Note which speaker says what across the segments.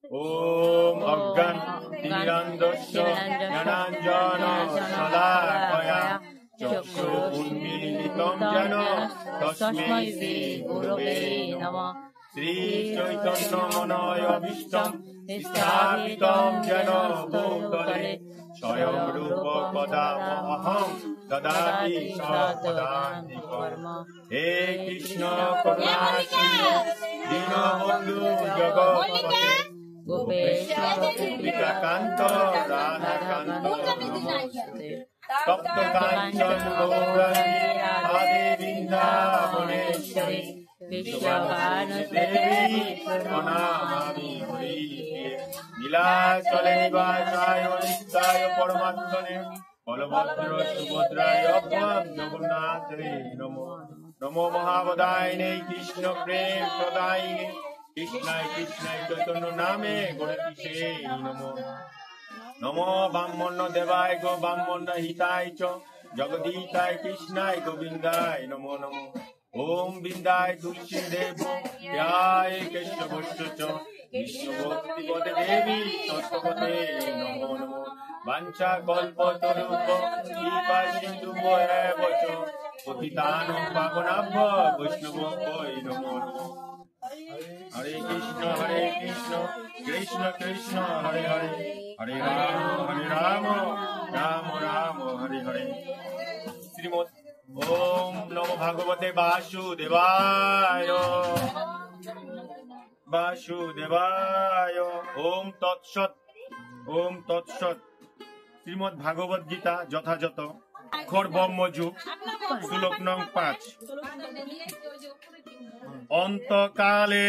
Speaker 1: ওম অজ্ঞান তিমিরান্ধস্য জ্ঞানাঞ্জন শলাকয়া চক্ষু উন্মীলিতং যেন তস্मै শ্রী গুরবে নমঃ। শ্রী চৈতন্য মনোয়ভীষ্টং স্থাপিতং যেন ভূতলে স্বয়ং রূপ পদামহং দদাতি সদান্তিকর্ম। হে কৃষ্ণ করুণা সিন্ধু দীনবন্ধু জগৎপতে গোপেশ্বর গোপিকাকান্ত রাধাকান্ত নমস্তুতে। তপ্ত কাঞ্চন গৌরাঙ্গী রাধে বৃন্দাবনেশ্বরী বিশ্বভানুদেবী প্রণমামি হরিপ্রিয়ে। নীলাচলে নিবাসায় নিত্যায় পরমাত্মনে বলভদ্র সুভদ্রায় অভ্যাম জগন্নাথে নমো। নমো মহাবদায়িনে কৃষ্ণ প্রেম প্রদায়িনে কৃষ্ণায় কৃষ্ণায় চৈতন্য নামে গণতিষে নমো। নমো ব্রাহ্মণ দেবায় গো ব্রাহ্মণ হিতায় চ জগদীতায় কৃষ্ণায় গোবিন্দায় নমো নমো। ওম বিন্দায় তুলসী দেব ধ্যায় কেশবশ্চ চ কৃষ্ণ ভক্তি পদে দেবী তত্ত্বপদে নমো নমো। বাঞ্ছা কল্পতরুঃ কৃপা সিন্ধুঃ এব চ পতিতানাং পাবনাভ্য বৈষ্ণবেভ্যো নমো নমো। হরে কৃষ্ণ কৃষ্ণ কৃষ্ণ হরে হরে হরে রাম রাম রাম হরে হরে। শ্রীমৎ ওম নমো ভগবতে বাসুদেবায় বাসুদেবায়। ওম তৎসৎ ওম তৎসৎ। শ্রীমৎ ভাগবত গীতা যথাযথ অক্ষর ব্রহ্মযুগ শ্লোক নং 5। অন্তকালে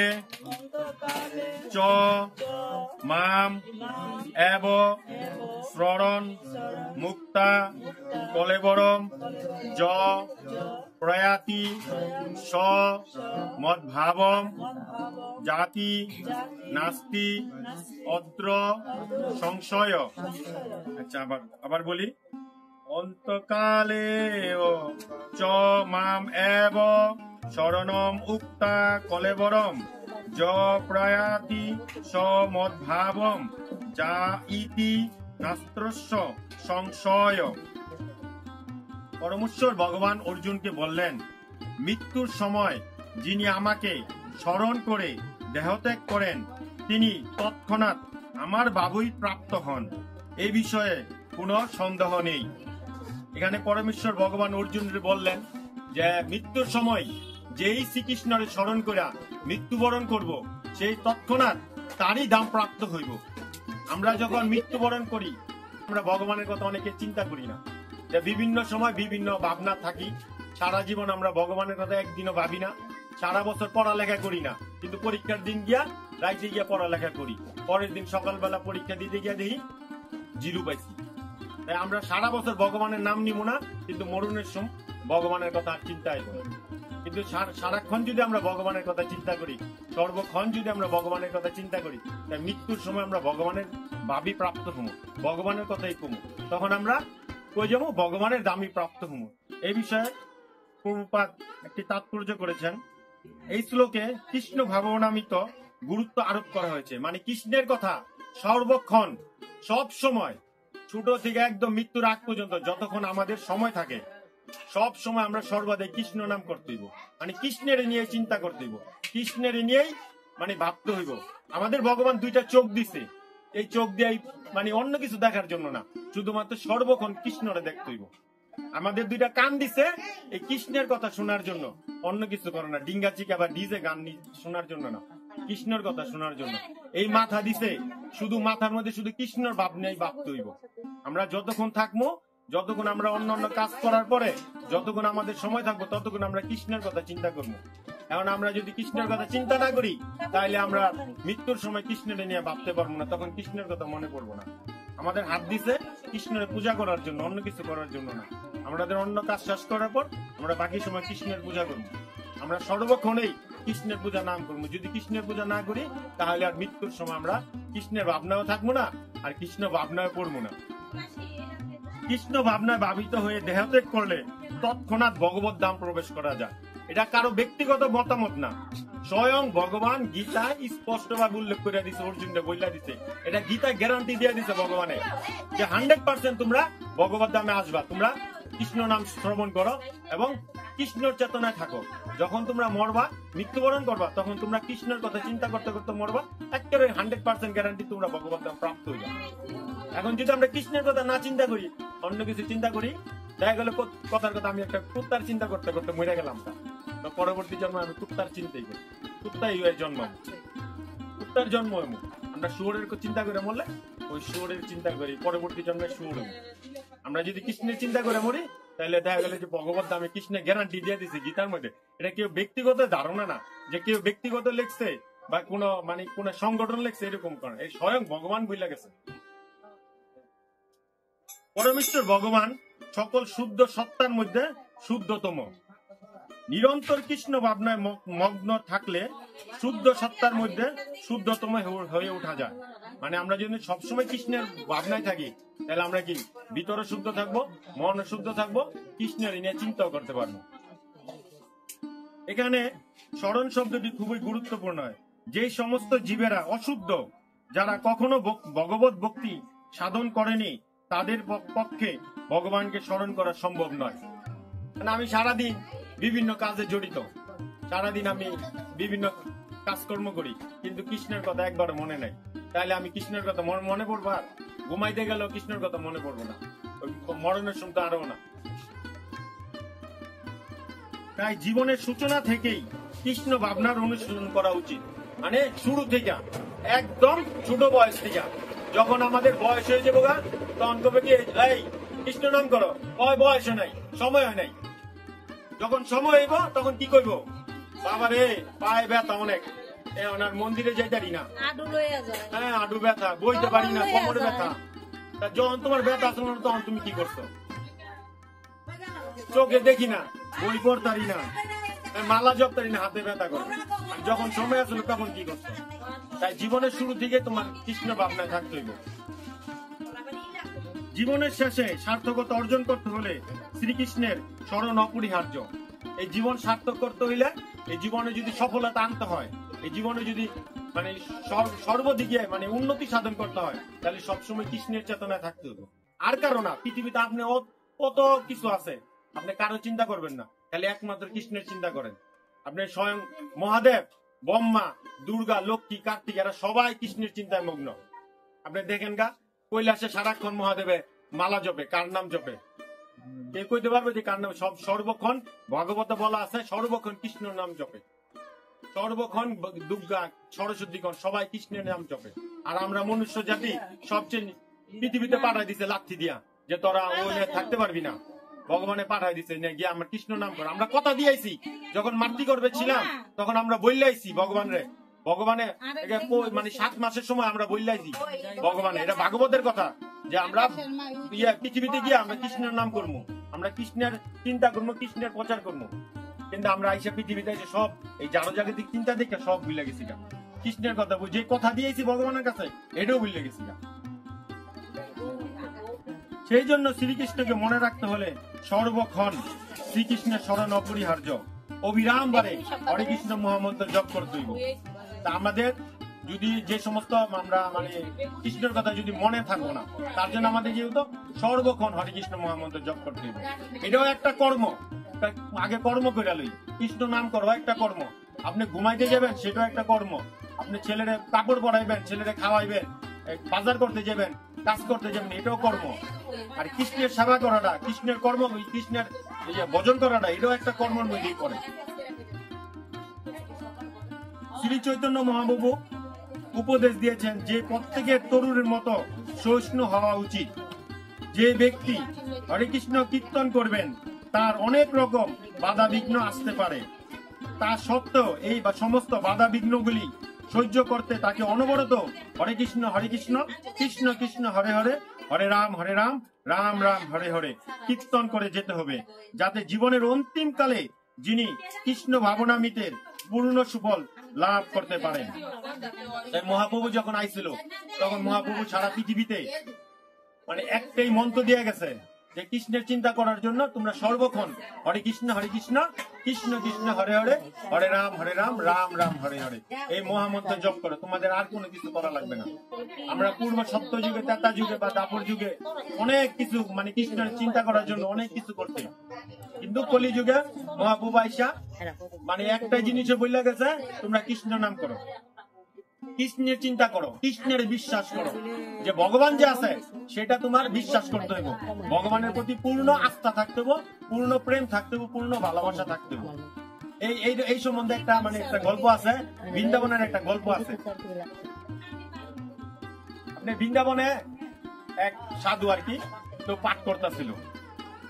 Speaker 1: চ মাম এব শ্ররণ মুক্তা কলেবরম য প্রয়াতি স মদ্ভাবম জাতি নাস্তি অত্র সংশয়। আচ্ছা আবার বলি। অন্তকালে চ মাম এব শরণম উক্তা কলেবরম য প্রয়াতি স মদ্ভাবম যা ইতি নাস্ত্রস্য সংশয়। পরমেশ্বর ভগবান অর্জুনকে বললেন, মৃত্যুর সময় যিনি আমাকে স্মরণ করে দেহত্যাগ করেন তিনি তৎক্ষণাৎ আমার বাবুই প্রাপ্ত হন, এই বিষয়ে কোনো সন্দেহ নেই। এখানে পরমেশ্বর ভগবান অর্জুনকে বললেন যে মৃত্যুর সময় যেই শ্রীকৃষ্ণের স্মরণ করে মৃত্যুবরণ করব সেই তৎক্ষণাৎ তারই দাম প্রাপ্ত হইব। আমরা যখন মৃত্যুবরণ করি আমরা ভগবানের কথা অনেকে চিন্তা করি না, যে বিভিন্ন সময় বিভিন্ন ভাবনা থাকি। সারা জীবন আমরা ভগবানের কথা একদিনও ভাবি না। সারা বছর পড়ালেখা করি না, কিন্তু পরীক্ষার দিন গিয়া রাইতে গিয়া পড়ালেখা করি। পরের দিন সকালবেলা পরীক্ষা দিতে গিয়া দেখি জিরো পাইছি। তাই আমরা সারা বছর ভগবানের নাম নিব না, কিন্তু মরণের সময় ভগবানের কথা আর চিন্তা হইব না। কিন্তু সারাক্ষণ যদি আমরা ভগবানের কথা চিন্তা করি, সর্বক্ষণ যদি আমরা ভগবানের কথা চিন্তা করি, তাই মৃত্যুর সময় আমরা ভগবানের ভাবি প্রাপ্ত হবো, ভগবানের কথাই কমু, তখন আমরা কই যাবো ভগবানের দামি প্রাপ্ত হবো। এই বিষয়ে প্রভুপাদ একটি তাৎপর্য করেছেন। এই শ্লোকে কৃষ্ণ ভাবনামিত গুরুত্ব আরোপ করা হয়েছে, মানে কৃষ্ণের কথা সর্বক্ষণ সব সময়, ছোট থেকে একদম মৃত্যুর আগ পর্যন্ত যতক্ষণ আমাদের সময় থাকে সব সময় আমরা সর্বদাই কৃষ্ণ নাম করতে হইব, মানে কৃষ্ণের নিয়ে চিন্তা করতে হইব, কৃষ্ণের নিয়েই মানে ভাবতে হইব। আমাদের ভগবান দুইটা চোখ দিছে, এই চোখ দিয়ে মানে অন্য কিছু দেখার জন্য না, শুধুমাত্র সর্বক্ষণ কৃষ্ণরে দেখতে হইব। আমাদের দুইটা কান দিছে এই কৃষ্ণের কথা শোনার জন্য, অন্য কিছু করে না, ডিঙ্গা চিকা বা ডিজে গান শোনার জন্য না, কৃষ্ণের কথা শোনার জন্য। এই মাথা দিছে শুধু মাথার মধ্যে শুধু কৃষ্ণর ভাব নিয়ে ভাবতে হইব। আমরা যতক্ষণ থাকবো, যতক্ষণ আমরা অন্য অন্য কাজ করার পরে যতক্ষণ আমাদের সময় থাকবো ততক্ষণ আমরা কৃষ্ণের কথা চিন্তা করবো। এখন আমরা যদি কৃষ্ণের কথা চিন্তা না করি তাহলে আমরা মৃত্যুর সময় কৃষ্ণের নিয়ে ভাবতে পারবো না, তখন কৃষ্ণের কথা মনে পড়বো না। আমাদের হাত দিছে কৃষ্ণের পূজা করার জন্য, অন্য কিছু করার জন্য না। আমাদের অন্য কাজ শেষ করার পর আমরা বাকি সময় কৃষ্ণের পূজা করবো। আমরা সর্বক্ষণেই কৃষ্ণের পূজা নাম করবো। যদি কৃষ্ণের পূজা না করি তাহলে আর মৃত্যুর সময় আমরা কৃষ্ণের ভাবনাও থাকবো না, আর কৃষ্ণ ভাবনায় পড়বো না। কৃষ্ণ ভাবনায় ভাবিত হয়ে দেহত্যাগ করলে তৎক্ষণাৎ ভগবত ধাম প্রবেশ করা যায়। এটা কারো ব্যক্তিগত মতামত না, স্বয়ং ভগবান গীতা স্পষ্ট ভাবে উল্লেখ করে দিছে, অর্জুনকে বইলা দিছে, এটা গীতা গ্যারান্টি দিয়ে দিছে ভগবানের যে 100% তোমরা ভগবত ধামে আসবা, তোমরা কৃষ্ণ নাম শ্রবণ করো এবং কৃষ্ণর চেতনায় থাকো। যখন তোমরা মরবা, মৃত্যুবরণ করবা, তখন তোমরা কৃষ্ণের কথা চিন্তা করতে করতে মরবা, একেবারে 100% গ্যারান্টি তোমরা ভগবত ধাম প্রাপ্ত হইবা। এখন যদি আমরা কৃষ্ণের কথা না চিন্তা করি, অন্য কিছু চিন্তা করি, দেখা গেল কথার কথা আমি একটা কুত্তার চিন্তা করতে করতে মরে গেলাম, তো পরবর্তী জন্ম আমি কুত্তার চিন্তাই করি, কুত্তাই হয়ে জন্ম, কুত্তার জন্ম এমন। আমরা শুয়োরের চিন্তা করে মরলে ওই শুয়োরের চিন্তা করি, পরবর্তী জন্মে শুয়োর। আমরা যদি কৃষ্ণের চিন্তা করে মরি, তাহলে দেখা গেল যে ভগবত ধামে কৃষ্ণের গ্যারান্টি দিয়ে দিছে গীতার মধ্যে। এটা কেউ ব্যক্তিগত ধারণা না, যে কেউ ব্যক্তিগত লিখছে বা কোন সংগঠন লিখছে, এরকম করে, এই স্বয়ং ভগবান বইলা গেছে। পরমেশ্বর ভগবান সকল শুদ্ধ সত্তার মধ্যে শুদ্ধতম। নিরন্তর কৃষ্ণ ভাবনায় মগ্ন থাকলে শুদ্ধ সত্তার মধ্যে শুদ্ধতম হয়ে ওঠা যায়। মানে আমরা যদি সবসময় কৃষ্ণের ভাবনায় থাকি, তাহলে আমরা কি ভিতরে শুদ্ধ থাকবো, মন শুদ্ধ থাকবো, কৃষ্ণের নিয়ে চিন্তাও করতে পারবো। এখানে স্মরণ শব্দটি খুবই গুরুত্বপূর্ণ। যে সমস্ত জীবেরা অশুদ্ধ, যারা কখনো ভগবত ভক্তি সাধন করেনি, তাদের পক্ষে ভগবানকে স্মরণ করা সম্ভব নয়। আমি সারাদিন বিভিন্ন কাজে জড়িত, সারাদিন আমি বিভিন্ন কাজকর্ম করি, কিন্তু কৃষ্ণের কথা একবার মনে নাই, তাহলে আমি কৃষ্ণের কথা মনে পড়বো? আর ঘুমাইতে গেলেও কৃষ্ণের কথা মনে পড়বো না, মরণের সময় তো আরো না। তাই জীবনের সূচনা থেকেই কৃষ্ণ ভাবনার অনুশীলন করা উচিত। মানে শুরু থেকে, একদম ছোট বয়স থেকে। যখন আমাদের বয়স হয়ে যাবো, তখন কবে কি এই কৃষ্ণ নাম করো, বয়স নাই, সময় হয় নাই। যখন সময় হইব তখন কি করবো? বাবা রে, পায়ে ব্যথা অনেক, ওনার মন্দিরে যাইতারি না, হ্যাঁ আডু ব্যথা, বইতে পারি না, কোমরে ব্যথা। যখন তোমার ব্যথা আছে তখন তুমি কি করছো? চোখে দেখি না, বই পড়তারি না, মালা জপতারি না, হাতে ব্যথা করে। যখন সময় আসলো তখন কি করছো? তাই জীবনের শুরু থেকে তোমার কৃষ্ণ ভাবনায় থাকতে হইব। জীবনের শেষে সার্থকতা অর্জন করতে হলে শ্রীকৃষ্ণের স্মরণ অপরিহার্য। এই জীবন সার্থক করতে হইলে, এই জীবনে যদি সফলতা আনতে হয়, এই জীবনে যদি সর্বদিকে উন্নতি সাধন করতে হয়, তাহলে সবসময় কৃষ্ণের চেতনায় থাকতে হবে। আর কারো না। পৃথিবীতে আপনি কত কিছু আছে, আপনি কারো চিন্তা করবেন না, খালি একমাত্র কৃষ্ণের চিন্তা করেন। আপনি স্বয়ং মহাদেব, ব্রহ্মা, দুর্গা, লক্ষ্মী, কার্তিক, এরা সবাই কৃষ্ণের চিন্তায় মগ্ন। আপনি দেখেন কৈলাসে সারাক্ষণ মহাদেবে মালা জপে, কার নাম জপে? কে কইতে পারবে যে কার নাম? সর্বক্ষণ ভগবতে বলা আছে, সর্বক্ষণ কৃষ্ণের নাম জপে, সর্বক্ষণ দুর্গা, সরস্বতীগণ সবাই কৃষ্ণের নাম জপে। আর আমরা মনুষ্য জাতি সবচেয়ে পৃথিবীতে পাঠাই দিছে লাথি দিয়া, যে তোরা ওই থাকতে পারবি না। ভগবানে পাঠাই দিছে গিয়ে আমরা কৃষ্ণ নাম কর। আমরা কথা দিয়েছি, যখন মাতৃগর্ভে ছিলাম তখন আমরা বললাইছি ভগবানে 7 মাসের সময় আমরা বললাইছি ভগবানে, এটা ভাগবতের কথা, যে আমরা পৃথিবীতে গিয়ে আমরা কৃষ্ণের নাম করবো, আমরা কৃষ্ণের চিন্তা করবো, কৃষ্ণের প্রচার করবো। কিন্তু আমরা আইসা পৃথিবীতে এসে সব এই জাগতিক চিন্তা দেখে সব ভুলে গেছি। কৃষ্ণের কথা যে কথা দিয়েছি ভগবানের কাছে, এটাও ভুলে গেছি। সেই জন্য শ্রীকৃষ্ণকে মনে রাখতে হলে সর্বক্ষণ শ্রীকৃষ্ণের স্মরণ অপরিহার্য। অবিরাম বারে হরে কৃষ্ণ মহামন্ত্র জপ করতে হইব। তা আমাদের যদি যে সমস্ত আমরা কৃষ্ণের কথা যদি মনে থাকবো না, তার জন্য আমাদের যেহেতু সর্বক্ষণ হরে কৃষ্ণ মহামন্ত্র জপ করতে হইব। এটাও একটা কর্ম। আগে কর্ম করে লই, কৃষ্ণ নাম করো একটা কর্ম। আপনি ঘুমাইতে যাবেন, সেটাও একটা কর্ম। আপনি ছেলেরে কাপড় পরাইবেন, ছেলেরে খাওয়াইবেন, বাজার করতে যাবেন, কাজ করতে যাবেন, এটাও কর্ম। আর কৃষ্ণের সেবা করাটা, কৃষ্ণের কর্ম, কৃষ্ণের ভজন করাটা, এটাও একটা কর্মের মধ্যেই পড়ে। শ্রী চৈতন্য মহাপ্রভু উপদেশ দিয়েছেন যে প্রত্যেকের তরুণের মতো সহিষ্ণু হওয়া উচিত। যে ব্যক্তি হরে কৃষ্ণ কীর্তন করবেন, তার অনেক রকম বাধা বিঘ্ন আসতে পারে। তা সত্ত্বেও এই সমস্ত বাধা বিঘ্নগুলি সহ্য করতে তাকে অনবরত হরে কৃষ্ণ কৃষ্ণ কৃষ্ণ হরে হরে, হরে রাম রাম রাম হরে হরে কীর্তন করে যেতে হবে, যাতে জীবনের অন্তিম কালে যিনি কৃষ্ণ ভাবনামৃতের পূর্ণ সুফল লাভ করতে পারেন। তাই মহাপ্রভু যখন আইছিল, তখন মহাপ্রভু সারা পৃথিবীতে একটাই মন্ত্র দিয়ে গেছে, যে কৃষ্ণের চিন্তা করার জন্য তোমরা সর্বক্ষণ হরে কৃষ্ণ কৃষ্ণ কৃষ্ণ হরে হরে, হরে রাম রাম রাম হরে হরে এই মহামন্ত্র জপ করো। তোমাদের আর কোনো কিছু করা লাগবে না। আমরা পূর্ব সত্য যুগে, ত্রেতা যুগে বা দাপর যুগে অনেক কিছু মানে কৃষ্ণের চিন্তা করার জন্য অনেক কিছু করতে, কিন্তু কলি যুগে মহাপ্রভু আইসা মানে একটা জিনিসে বললে গেছে তোমরা কৃষ্ণ নাম করো, কৃষ্ণের চিন্তা করো, কৃষ্ণের বিশ্বাস করো, যে ভগবান যে আছে সেটা তোমার বিশ্বাস করতে হবে। ভগবানের প্রতি পূর্ণ আস্থা থাকতে হবে, পূর্ণ প্রেম থাকতে হবে, পূর্ণ ভালোবাসা থাকতে হবে। এই সম্বন্ধে একটা মানে একটা গল্প আছে, বৃন্দাবনের একটা গল্প আছে। আপনি বৃন্দাবনে এক সাধু আর কি তো পাঠ করতেছিল,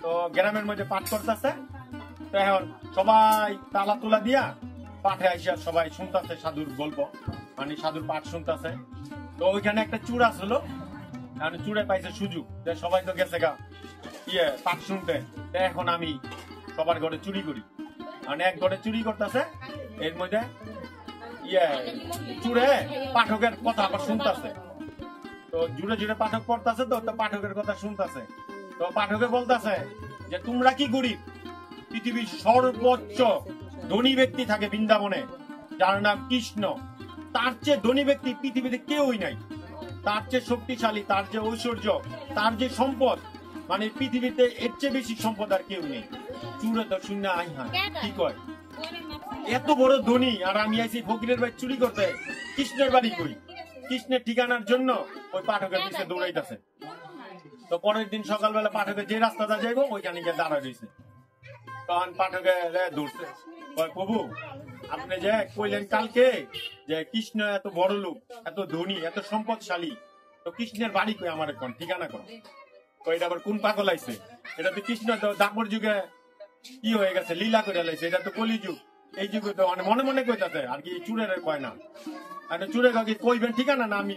Speaker 1: তো গ্রামের মধ্যে পাঠ করতেছে, তো এখন সবাই তালা তুলা দিয়া পাঠে আইসা সবাই শুনতেছে সাধুর গল্প, মানে সাধুর পাঠ শুনতেছে। তো ওইখানে একটা চূড়া ছিল, চূড়ে পাইছে সুযোগ যে সবাই তো গেছে গা পাঠ শুনতে, এখন আমি সবার ঘরে চুরি করি। মানে এক ঘরে চুরি করতেছে, এর মধ্যে চূড়ে পাঠকের কথা আবার শুনতেছে। তো জুড়ে জুড়ে পাঠক পড়তেছে, তো পাঠকের কথা শুনতেছে। তো পাঠকে বলতেছে যে তোমরা কি গরিব, পৃথিবীর সর্বোচ্চ ধনী ব্যক্তি থাকে বৃন্দাবনে যার নাম কৃষ্ণ, তার চেয়ে ধনী ব্যক্তি পৃথিবীতে কেউই নাই, তার চেয়ে শক্তিশালী, তার যে ঐশ্বর্য, তার যে সম্পদ, মানে পৃথিবীতে এর চেয়ে বেশি সম্পদ আর কেউ নেই। চুরে তো শূন্য আই হ্যাঁ কি কয়, এত বড় ধনী আর আমি আইছি ফকিরের বাড়ি চুরি করতে, কৃষ্ণের বাড়ি কই, কৃষ্ণের ঠিকানার জন্য ওই পাঠকের পিছনে দৌড়াইতেছে। তো পরের দিন সকালবেলা পাঠকের যে রাস্তাটা যাইব ওইখানে গিয়ে দাঁড়ায় রয়েছে। তখন পাঠকে দৌড়ছে, প্রভু আপনি যে কইলেন কালকে যে কৃষ্ণ এত বড় লোক, এত ধনী, এত সম্পদশালী, তো কৃষ্ণের বাড়ি কই আমার কোন ঠিকানা কোন? এটা আবার কোন পাগল আইছে? এটা তো কৃষ্ণ তো দাপর যুগে কি হয়ে গেছে, লীলা করে লাইছে, এটা তো কলি যুগ। এই যুগে তো মনে মনে কইতাছে আর কি, চুরের কয় না, আর চুরে কাকি কইবেন ঠিকানা না আমি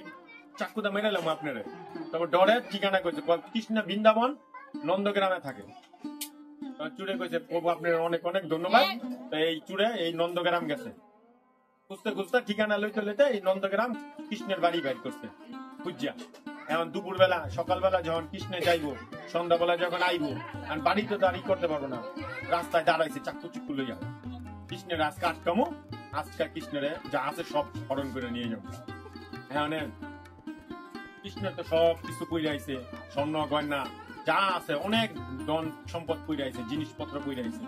Speaker 1: চাকুটা মেরালাম আপনারে। তারপর ডরের ঠিকানা কইছে, কৃষ্ণ বৃন্দাবন নন্দগ্রামে থাকে। চুরে কইছে প্রভু আপনার অনেক অনেক ধন্যবাদ। এই চুরে এই নন্দগ্রাম গেছে, খুঁজতে খুঁজতে ঠিকানা লইতে লইতে এই নন্দগ্রাম কৃষ্ণের বাড়ি বাইর করছে খুঁজিয়া। এখন দুপুর বেলা সকালবেলা যখন কৃষ্ণে যাইবো, সন্ধ্যাবেলা যখন আইবো, আর বাড়িতে দাঁড়ি করতে পারবো না, রাস্তায় দাঁড়াইছে চাকু চুক্কু লইয়া, কৃষ্ণের আজকে আটকামো, আজকে কৃষ্ণের যা আছে সব স্মরণ করে নিয়ে যাবো। এখন কৃষ্ণের তো সব কিছু কইরাইছে, স্বর্ণ গয়না যা আছে অনেক ধন সম্পদ কইরাইছে, জিনিসপত্র কইরাইছে।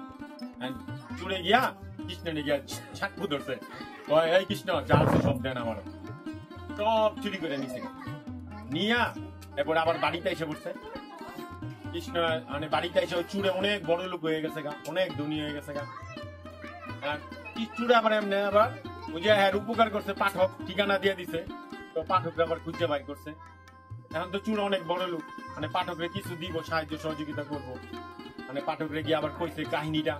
Speaker 1: চুরে গিয়া কৃষ্ণের গিয়া চাকু ধরছে, এই কৃষ্ণ যা আছে সব দেন আমার, সব চুরি করে নিছে নিয়া। এরপর আবার বাড়িতে এসে পড়ছে কৃষ্ণ, মানে বাড়িতে এসে চুরে অনেক বড় লোক হয়ে গেছে গা, অনেক ধনী হয়ে গেছে গা। চুরে আবার এমনি আবার ওই যে উপকার করছে, পাঠক ঠিকানা দিয়ে দিছে, তো পাঠকরা আবার খুঁজে বাই করছে। এখন তো চুর অনেক বড় লোক, মানে পাঠকরে কিছু দিব, সাহায্য সহযোগিতা করবো। মানে পাঠকরে গিয়ে আবার কইছে কাহিনীটা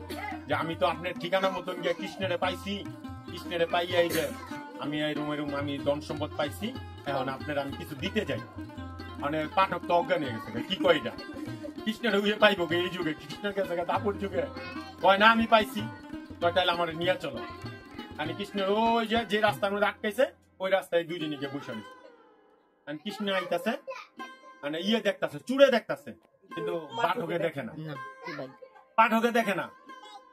Speaker 1: যে আমি তো আপনার ঠিকানা মতন গিয়ে কৃষ্ণেরে পাইছি, কৃষ্ণেরে পাইয়া এই যে আমি এরম এরম আমি ধন সম্পদ পাইছি, এখন আপনার আমি কিছু দিতে যাই। মানে পাঠক তো অজ্ঞান হয়ে গেছে, কি কয় এটা কৃষ্ণের উয়ে পাইবো এই যুগে, কৃষ্ণের কাছে দাপর যুগে কয় না আমি পাইছি, কয় তাহলে আমার নিয়ে চলো। মানে কৃষ্ণের ওই যে রাস্তার মধ্যে আটকাইছে ওই রাস্তায় দুজনে গিয়ে বসে রয়েছে। কৃষ্ণ আইতাছে, মানে দেখতাছে, চুড়ে দেখতাছে, কিন্তু পাঠকে দেখে না, পাঠকে দেখে না।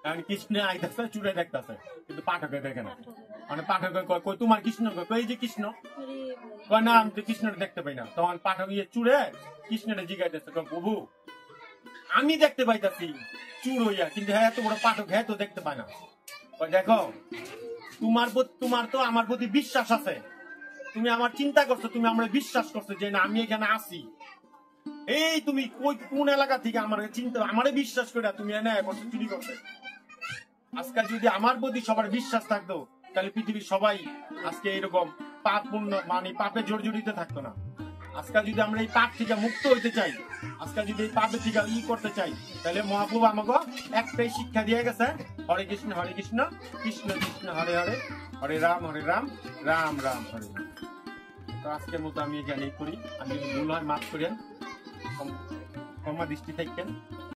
Speaker 1: কারণ কৃষ্ণ আইতাছে চুড়ে দেখতাছে, কিন্তু পাঠকে দেখে না। মানে পাঠকে কয় তোমার কৃষ্ণ, কয় এই যে কৃষ্ণ, কয় না আমি তো কৃষ্ণটা দেখতে পাই না। তখন পাঠক চুড়ে কৃষ্ণটা জিগাইতেছে, প্রভু আমি দেখতে পাইতাছি চুর হইয়া, কিন্তু হ্যাঁ এত বড় পাঠক হ্যাঁ তো দেখতে পায় না। দেখো তোমার তো আমার প্রতি বিশ্বাস আছে, তুমি আমার চিন্তা করছো, তুমি আমার বিশ্বাস করছো যে না আমি এখানে আছি। এই তুমি কোন এলাকা থেকে আমার চিন্তা, আমারে বিশ্বাস করে তুমি এনে চুরি করতে। আজকে যদি আমার প্রতি সবার বিশ্বাস থাকতো, তাহলে পৃথিবীর সবাই আজকে এরকম পাপ পূর্ণ মানে পাপে জর্জরিত থাকতো না। আজকে যদি আমরা এই পাপ থেকে মুক্ত হইতে চাই, আজকে যদি এই পাপের থেকে করতে চাই, তাহলে মহাপ্রভু আমাকে একটাই শিক্ষা দিয়ে গেছে, হরে কৃষ্ণ কৃষ্ণ কৃষ্ণ হরে হরে, হরে রাম রাম রাম হরে। তো আজকের মতো আমি এখানে করি, আমি যদি ভুল হয় মাফ করেন, ক্ষমা দৃষ্টি থাকেন।